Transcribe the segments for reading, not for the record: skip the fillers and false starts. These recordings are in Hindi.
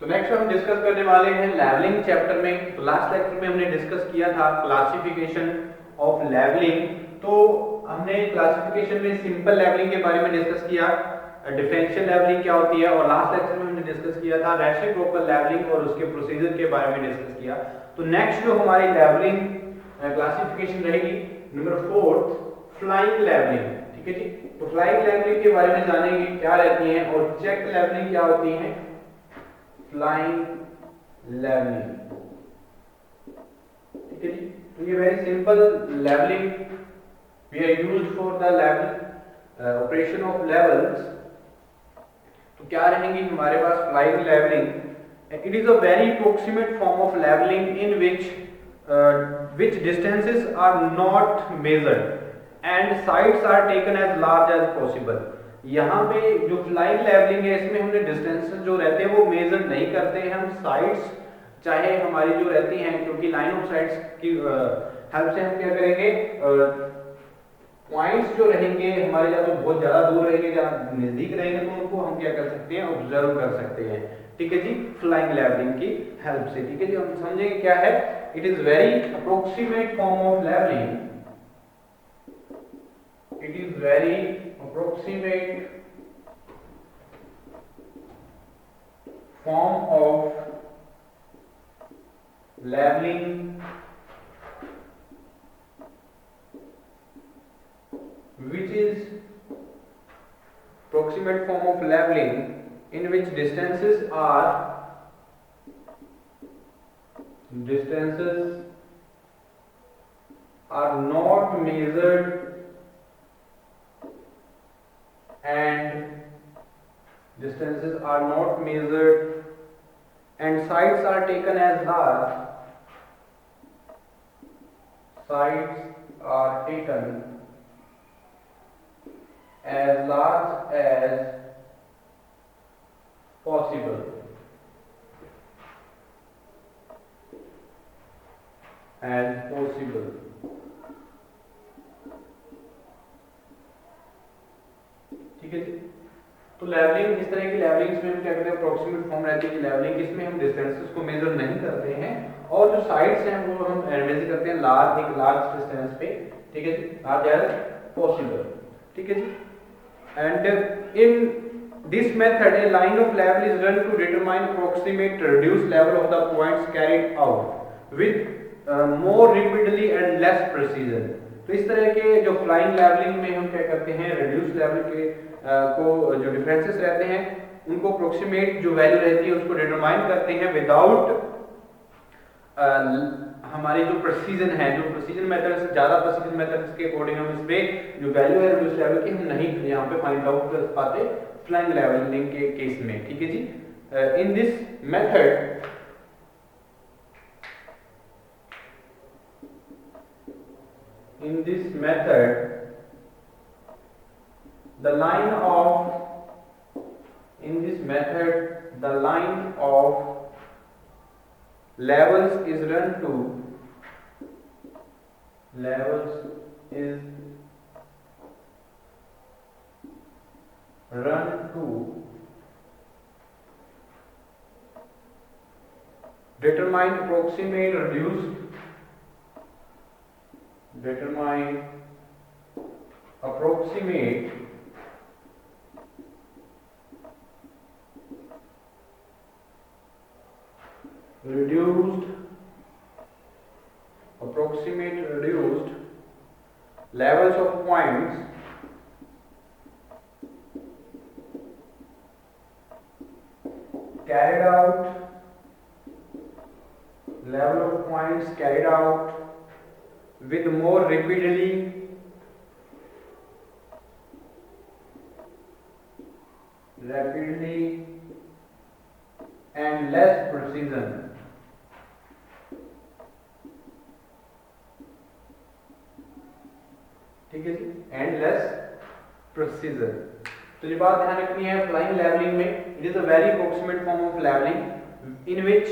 तो नेक्स्ट हम डिस्कस करने वाले हैं लेवलिंग चैप्टर में। तो लास्ट लेक्चर में हमने डिस्कस किया था क्लासिफिकेशन ऑफ लेवलिंग। तो हमने क्लासिफिकेशन में सिंपल लेवलिंग के बारे में डिस्कस किया, डिफरेंशियल लेवलिंग क्या होती है, और लास्ट लेक्चर में हमने डिस्कस किया था रेसिप्रोकल लेवलिंग और उसके प्रोसीजर के बारे में डिस्कस किया। तो नेक्स्ट जो हमारी लेवलिंग क्लासिफिकेशन रहेगी नंबर 4 फ्लाइंग लेवलिंग। ठीक है जी। तो फ्लाइंग लेवलिंग के बारे में जानेंगे क्या रहती है, और चेक लेवलिंग क्या होती है, फ्लाइंग लेवलिंग। ठीक है जी। तो ये very simple levelling we are used for the level operation of levels. तो क्या रहेंगी हमारे पास flying levelling. It is a very approximate form of levelling in which distances are not measured and sides are taken as large as possible। यहाँ पे जो फ्लाइंग लेवलिंग है इसमें हमने डिस्टेंसेस जो रहते हैं वो मेजर नहीं करते हैं, हम साइड्स चाहे हमारी जो रहती हैं, क्योंकि लाइन ऑफ साइड्स की हेल्प से हम क्या करेंगे, पॉइंट्स जो रहेंगे हमारे या तो बहुत ज्यादा दूर रहेंगे या नजदीक रहेंगे, तो उनको हम क्या कर सकते हैं, ऑब्जर्व कर सकते हैं। ठीक है जी, फ्लाइंग लेवलिंग की हेल्प से। ठीक है जी, हम समझेंगे क्या है। It is very approximate form of levelling. It is very approximate form ऑफ leveling which is approximate form of leveling in which distances are not measured and sides are taken as large as possible। ठीक है जी। तो लेवलिंग, इस तरह की लेवलिंग्स में हम क्या करते हैं, अप्रोक्सीमेट फॉर्म रहती है लेवलिंग, इसमें हम डिस्टेंसेस को मेजर नहीं करते हैं और जो साइड्स हैं वो हम मेजर करते हैं एक लार्ज डिस्टेंस पे। ठीक है जी, लार्ज एज पॉसिबल। ठीक है जी। And in this method a line of level is run to determine approximate reduce level of the points carried out with more repeatedly and less precision. तो इस तरह के जो फ्लाइंग लेवलिंग में हम क्या करते हैं, रिड्यूस लेवल के को जो डिफरेंसेस रहते हैं उनको अप्रोक्सीमेट जो वैल्यू रहती है उसको डिटरमाइन करते हैं विदाउट हमारी जो प्रिसीजन है, जो प्रिसीजन मेथड से ज्यादा प्रिसीजन मेथड्स के अकॉर्डिंग हम इसमें जो वैल्यू है रिड्यूस लेवल की हम नहीं यहाँ पे फाइंड आउट कर पाते फ्लाइंग लेवलिंग के केस में। ठीक है जी। In this method the line of levels is run to determine approximate reduced levels of points carried out with more rapidly and less precision। ठीक है जी, एंड लेस प्रिसीजन। तो ये बात ध्यान रखनी है फ्लाइंग लेवलिंग में, it is a very approximate form of levelling in which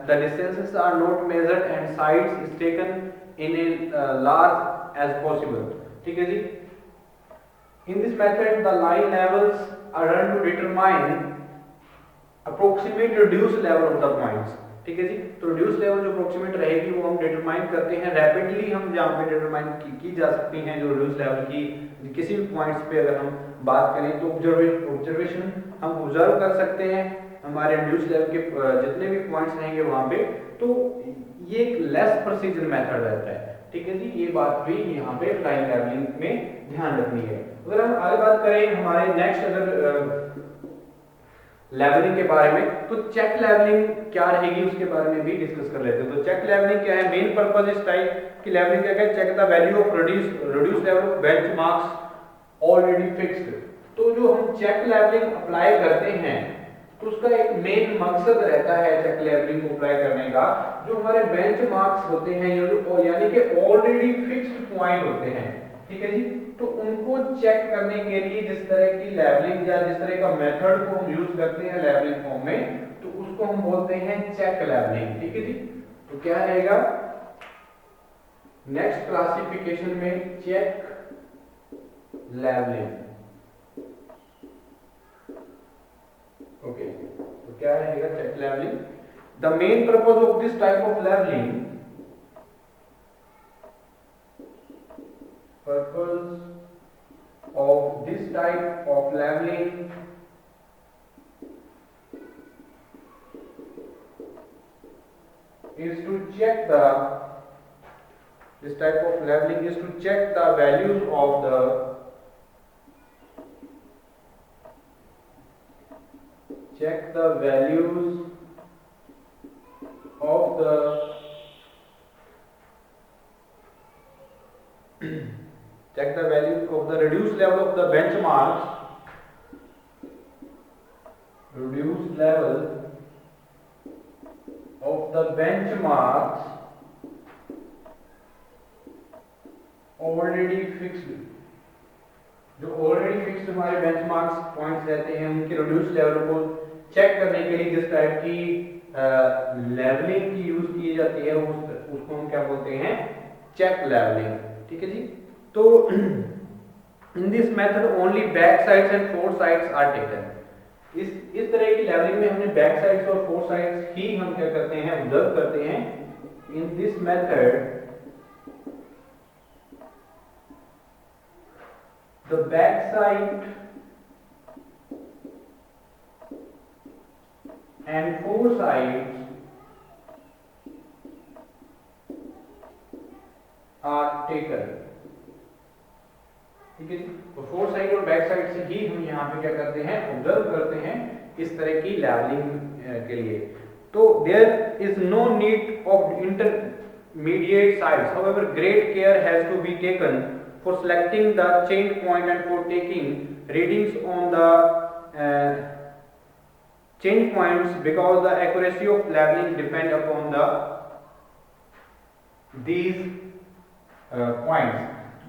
the distances are not measured and sides is taken in a large as possible. ठीक है जी। In this method the line levels are run to determine approximate reduce level of the points, ठीक है जी। तो रिड्यूस लेवल जो अप्रोक्सीमेट रहेगी वो हम डिटरमाइन करते हैं रैपिडली, हम जहाँ पे डिटरमाइन की जा सकती हैं जो रिड्यूस लेवल की किसी भी पॉइंट्स पे अगर हम बात करें तो ऑब्जर्वेशन हम ऑब्जर्व कर सकते हैं हमारे रिड्यूस लेवल के जितने भी पॉइंट्स रहेंगे वहाँ पे। तो ये एक लेस प्रोसीजर मेथड रहता है, ठीक है जी। ये बात भी यहाँ पे फ्लाइंग लेवलिंग में ध्यान रखनी है। अगर हम आगे बात करें हमारे नेक्स्ट अगर लेवलिंग के बारे में, तो चेक लेवलिंग क्या रहेगी उसके बारे में भी डिस्कस कर लेते हैं। तो चेक लेवलिंग क्या है, मेन पर्पस इस टाइप की लेवलिंग क्या है, check the value of reduce level of benchmarks already fixed. तो जो हम चेक लेवलिंग अप्लाई करते हैं तो उसका एक मेन मकसद रहता है चेक लेवलिंग को अप्लाई करने का, जो हमारे बेंचमार्क्स होते हैं यानी कि ऑलरेडी फिक्स्ड पॉइंट होते हैं, ठीक है जी। तो उनको चेक करने के लिए जिस तरह की लेवलिंग या जिस तरह का मेथड को हम यूज करते हैं लेवलिंग फॉर्म में, तो उसको हम बोलते हैं चेक लेवलिंग, ठीक है जी। तो क्या रहेगा नेक्स्ट क्लासिफिकेशन में, चेक लेवलिंग, ओके। तो क्या रहेगा check levelling, the main purpose of this type of levelling, purpose of this type of leveling is to check the this type of leveling is to check the values of the check the values of the reduced level of the benchmarks, reduced level of the benchmarks already fixed, जो ऑलरेडी फिक्स्ड हमारे बेंचमार्क्स पॉइंट्स रहते हैं उनके रिड्यूस लेवल को चेक करने के लिए जिस टाइप की लेवलिंग की यूज की जाती है उसको हम क्या बोलते हैं, चेक लेवलिंग, ठीक है जी। तो in this method only back sights and fore sights are taken. इस तरह की लेवलिंग में हमने बैक साइड्स और फोर साइड्स ही हम क्या करते हैं, ऑब्जर्व करते हैं। In this method the back side and four sides are taken, ठीक है जी। तो फोर साइड और बैक साइड से ही हम यहाँ पे क्या करते हैं, ऑब्जर्व करते हैं इस तरह की लेवलिंग के लिए। तो there is no need of intermediate sights, however great care has to be taken for selecting the change point and for taking readings on the change points, because the accuracy of leveling depend upon these points,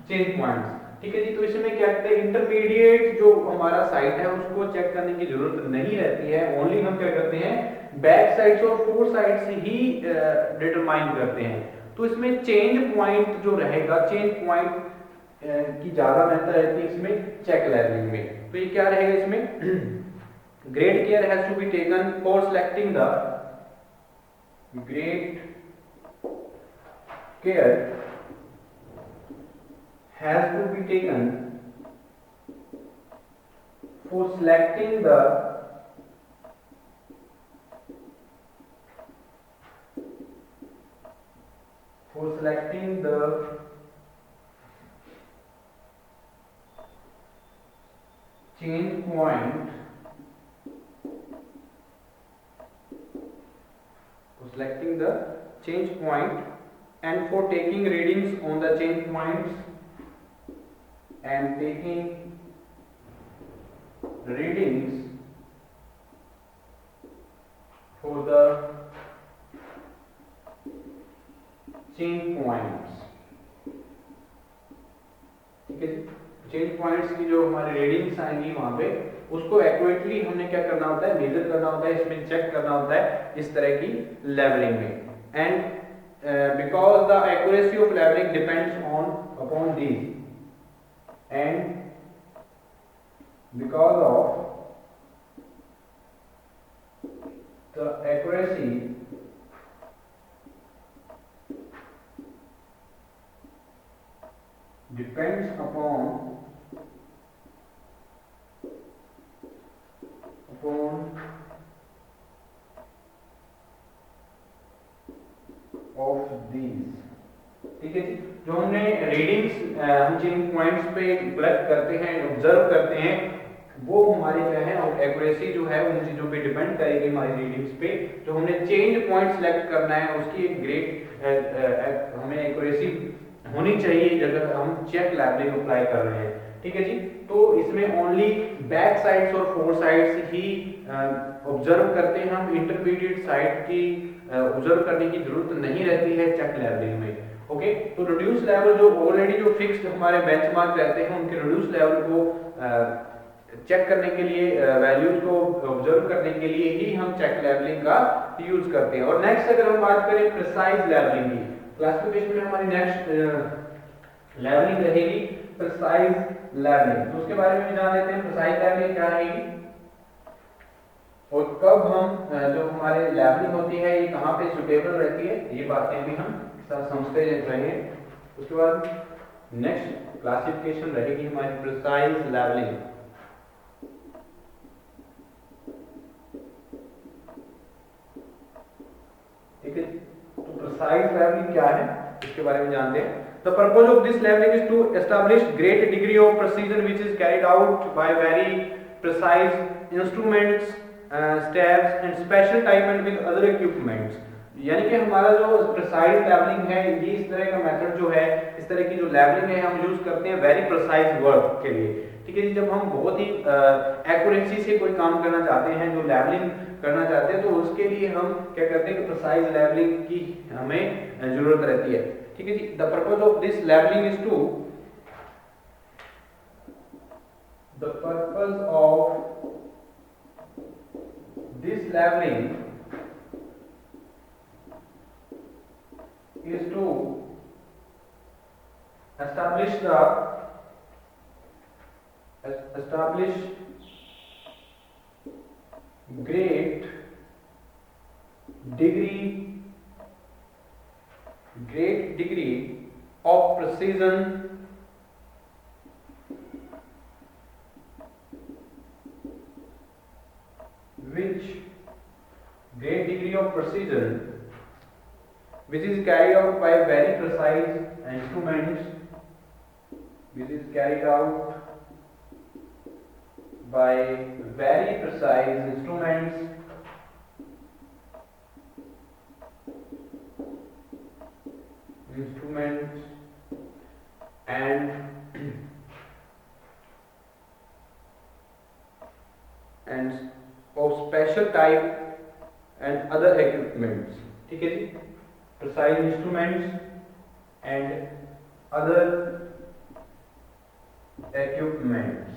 change points, ठीक है जी। तो इसमें क्या कहते हैं, इंटरमीडिएट जो हमारा साइड है उसको चेक करने की जरूरत नहीं रहती है, ओनली हम क्या करते हैं बैक साइड्स और फोर साइड्स ही डिटरमाइन करते हैं। तो इसमें चेंज पॉइंट जो रहेगा, चेंज पॉइंट की ज्यादा महत्व रहती है इसमें चेक लेवलिंग में। तो ये क्या रहेगा इसमें, great care has to be taken for selecting the great care has to be taken for selecting the change point, for selecting the change point and for taking readings on the change points and taking readings for the change points, ठीक है जी। चेंज पॉइंट्स की जो हमारी रीडिंग्स आएंगी वहां पे उसको एक्यूरेटली हमने क्या करना होता है, मेजर करना होता है, इसमें चेक करना होता है इस तरह की लेवलिंग में। And because the accuracy of levelling depends on upon these, and because of the accuracy depends upon of these, ठीक है जी। जो हमने रीडिंग्स हम जिन पॉइंट्स पे कलेक्ट करते हैं, ऑब्जर्व करते हैं, वो हमारी क्या है, और एक्यूरेसी जो है उन चीजों पे डिपेंड करेगी हमारी रीडिंग्स पे। जो हमने चेंज पॉइंट सेलेक्ट करना है उसकी एक ग्रेट हमें एक्यूरेसी होनी चाहिए अगर हम चेक लेवलिंग अप्लाई कर रहे हैं, ठीक है जी। तो इसमें ओनली बैक साइड्स और फोर साइड्स ही ऑब्जर्व करते हैं हम, इंटरमीडिएट साइड की ऑब्जर्व करने की जरूरत नहीं रहती है चेक लेवलिंग में। ओके, तो रिड्यूस लेवल जो ऑलरेडी जो फिक्स्ड हमारे बेंचमार्क रहते हैं उनके रिड्यूस लेवल को चेक करने के लिए, वैल्यूज को ऑब्जर्व करने के लिए ही हम चेक लेवलिंग का यूज करते हैं। और नेक्स्ट अगर हम बात करें प्रिसाइज लेवलिंग की, क्लासिफिकेशन में हमारी नेक्स्ट लेवलिंग रहेगी प्रिसाइज लेवलिंग। तो उसके बारे में भी जान लेते हैं प्रिसाइज लेवलिंग क्या रहेगी और कब हम जो हमारे लेवलिंग होती है ये कहाँ पे सुटेबल रहती है, ये बातें भी हम समझते रहे हैं। उसके बाद नेक्स्ट क्लासिफिकेशन रहेगी हमारी प्रिसाइज लेवलिंग। ठीक है, तो प्रिसाइज लेवलिंग क्या है इसके बारे में जानते हैं। The purpose of this leveling is to establish great degree of precision which is carried out by very precise instruments, steps and special type and with other equipments। यानी कि हमारा जो प्रिसाइज लेवलिंग है ये इस तरह का मेथड जो है, इस तरह की जो लेवलिंग है हम यूज करते हैं वेरी प्रिसाइज वर्क के लिए, ठीक है जी। जब हम बहुत ही एक्यूरेसी से कोई काम करना चाहते हैं, जो लेवलिंग करना चाहते हैं, तो उसके लिए हम क्या करते हैं कि प्रिसाइज लेवलिंग की हमें जरूरत रहती है, ठीक है जी। The purpose of this levelling is to the purpose of this levelling is to establish great degree of precision which is carried out by very precise instruments, which is carried out by very precise instruments and of special type and other equipments, ठीक है जी। precise instruments and other equipments,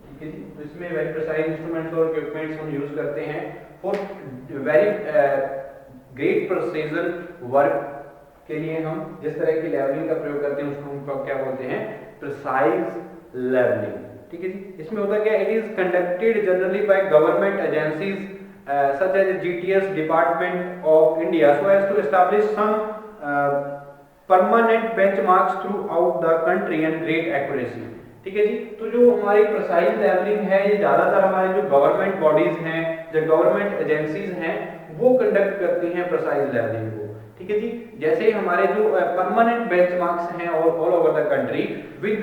ठीक है जी। तो इसमें वेरी प्रिसाइज इंस्ट्रूमेंट्स और इक्विपमेंट्स हम यूज करते हैं for very great precision work के लिए। हम जिस तरह की लेवलिंग का प्रयोग करते हैं उसको हम क्या बोलते हैं, प्रिसाइज लेवलिंग, ठीक है जी। इसमें होता क्या, it is conducted generally by government agencies such as GTS Department of India so as to establish some permanent benchmarks throughout the country and great accuracy, ठीक है जी। तो जो हमारी प्रिसाइज लेवलिंग है ये ज्यादातर हमारे जो गवर्नमेंट बॉडीज हैं, जो गवर्नमेंट एजेंसीज हैं, वो कंडक्ट करती हैं प्रिसाइज लेवलिंग को, ठीक है जी। जैसे हमारे जो परमानेंट बेंचमार्क्स हैं all over the country with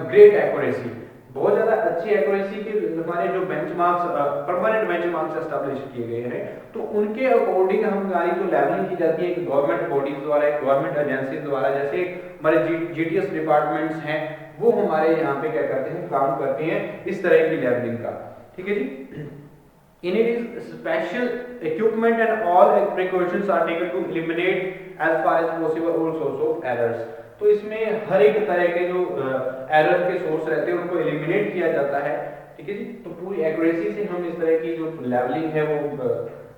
great accuracy, बहुत ज्यादा अच्छी एक्यूरेसी के हमारे जो बेंचमार्क्स परमानेंट बेंचमार्क्स एस्टैब्लिश किए गए हैं, तो उनके अकॉर्डिंग हमारी जो लेवलिंग की जाती है गवर्नमेंट बॉडीज द्वारा, गवर्नमेंट एजेंसीज द्वारा, जैसे हमारे GTS डिपार्टमेंट्स हैं, वो हमारे यहाँ पे क्या करते हैं, काम करते हैं इस तरह की लेवलिंग का, ठीक है जी। In it is special equipment and all precautions are taken to eliminate as far as possible all sorts of errors। तो इसमें हर एक तरह के जो एरर के सोर्स रहते हैं उनको एलिमिनेट किया जाता है, ठीक है जी। तो पूरी एक्यूरेसी से हम इस तरह की जो लेवलिंग है वो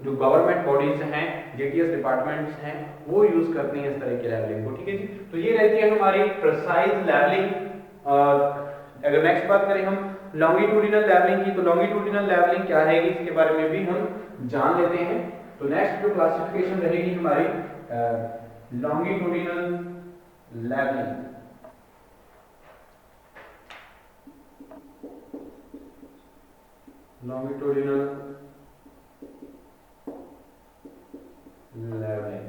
जो गवर्नमेंट बॉडीज हैं, GTS डिपार्टमेंट्स हैं, वो यूज करती हैं इस तरह की लेवलिंग को, ठीक है जी। तो ये रहती है हमारी प्रिसाइज लेवलिंग। अगर नेक्स्ट बात करें हम लॉन्गिट्यूडिनल लेवलिंग की। तो लॉन्गिट्यूडिनल लेवलिंग क्या है इसके बारे में भी हम जान लेते हैं। तो नेक्स्ट जो क्लासिफिकेशन रहेगी हमारी लॉन्गिट्यूडिनल लेवलिंग। लॉन्गिट्यूडिनल लेवलिंग,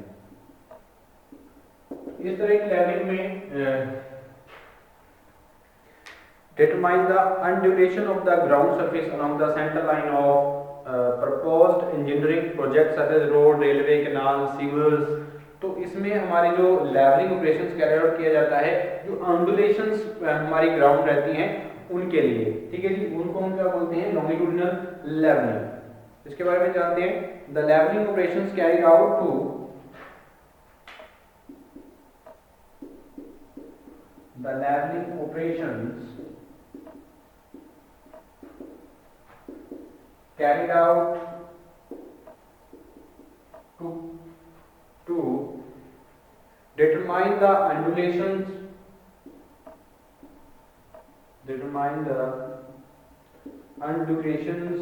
इस तरह की लेवलिंग में determine the undulation of the ground surface along the center line of proposed engineering projects such as road, railway, canal, sewers। तो इसमें हमारी जो लेवलिंग ऑपरेशंस कैरी आउट किया जाता है, जो अंडुलेशंस हमारी ग्राउंड रहती हैं उनके लिए, ठीक है जी, उनको हम क्या बोलते हैं, लॉन्गिट्यूडिनल लेवलिंग। इसके बारे में जानते हैं। The levelling operations carried out to the leveling operations carried out to determine the undulations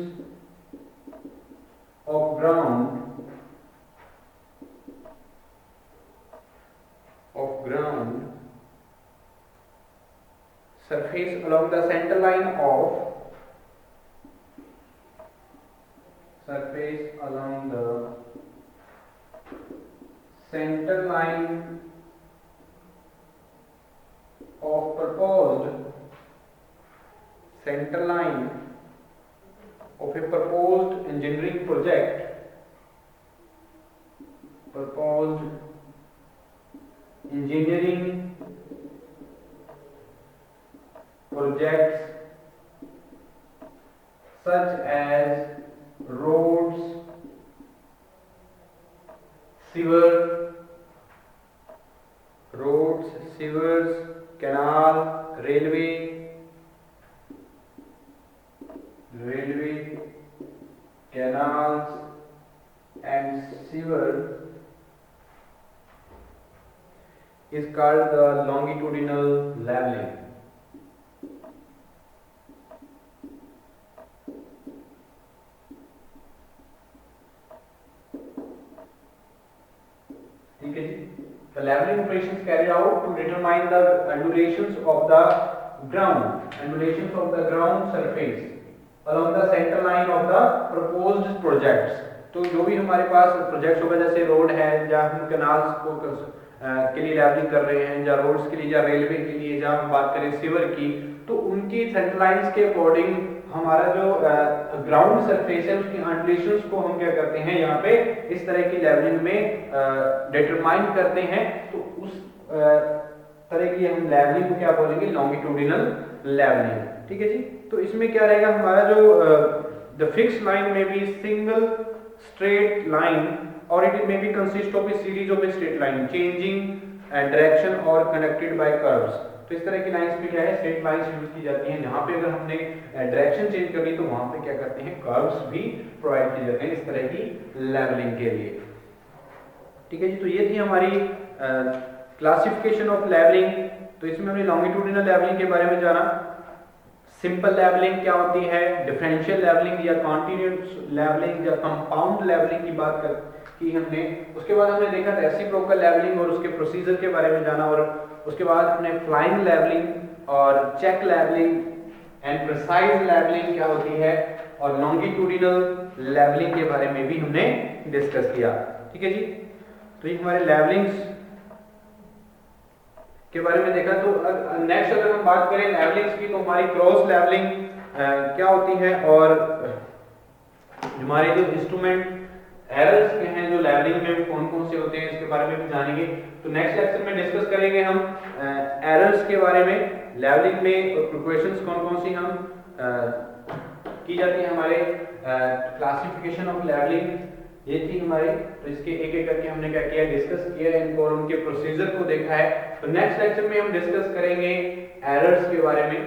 of ground surface along the center line of of a proposed engineering project, projects such as roads, sewers, canal, railway, canals and sewer is called the longitudinal leveling। ठीक है जी। The leveling operations carried out to determine the undulations of the ground surface along the center line of the proposed projects। तो जो भी हमारे पास प्रोजेक्ट्स होगा, जैसे रोड है या हम कैनाल्स को के लिए लेवलिंग कर रहे हैं, या रोड्स के लिए या रेलवे के लिए, जहाँ हम बात करें सीवर की, तो उनकी सेंटर लाइंस के अकॉर्डिंग हमारा जो ग्राउंड सरफेस है उसकी अंडुलेशंस को हम क्या करते हैं यहाँ पे इस तरह की लेवलिंग में डिटरमाइन करते हैं। तो उस तरह की हम लेवलिंग को क्या बोलेंगे, लॉन्गिट्यूडिनल लेवलिंग। ठीक है जी। तो इसमें क्या रहेगा, हमारा जो द फिक्स लाइन में भी सिंगल स्ट्रेट लाइन और इट में भी consist of A series of a straight line changing direction और कनेक्टेड बाय कर्व्स। तो इस तरह की लाइंस पे क्या है, स्ट्रेट लाइंस यूज की जाती हैं। जहां पे अगर हमने डायरेक्शन चेंज करनी तो वहां पे क्या करते हैं, कर्व्स भी प्रोवाइड किए जाते हैं इस तरह की लेवलिंग के लिए। ठीक है जी। तो ये थी हमारी क्लासिफिकेशन ऑफ लेवलिंग। तो इसमें हमने लॉन्गिट्यूडिनल लेवलिंग के बारे में जाना, सिंपल लेवलिंग क्या होती है, डिफरेंशियल लेवलिंग या कॉन्टिन्यूस लेवलिंग या कंपाउंड लेवलिंग की बात की हमने। उसके बाद हमने देखा रेसिप्रोकल लेवलिंग और उसके प्रोसीजर के बारे में जाना, और उसके बाद हमने फ्लाइंग लेवलिंग और check levelling and precise levelling क्या होती है, और लॉन्गिट्यूडिनल लेवलिंग के बारे में भी हमने डिस्कस किया। ठीक है जी। तो ये हमारे लेवलिंग्स के बारे में देखा। तो नेक्स्ट अगर हम बात करें लेवलिंग्स की, तो हमारी क्रॉस लेवलिंग क्या होती है, और हमारे जो इंस्ट्रूमेंट एरर्स के हैं जो लेवलिंग में कौन कौन से होते हैं, इसके बारे में भी जानेंगे। तो नेक्स्ट लेक्चर में डिस्कस करेंगे हम एरर्स के बारे में, लेवलिंग में प्रिकॉशंस कौन कौन सी हम की जाती है हमारे क्लासिफिकेशन ऑफ लेवलिंग। ये थी हमारी। तो इसके एक एक करके हमने क्या किया, डिस्कस किया इनको और उनके प्रोसीजर को देखा है। तो नेक्स्ट लेक्चर में हम डिस्कस करेंगे एरर्स के बारे में।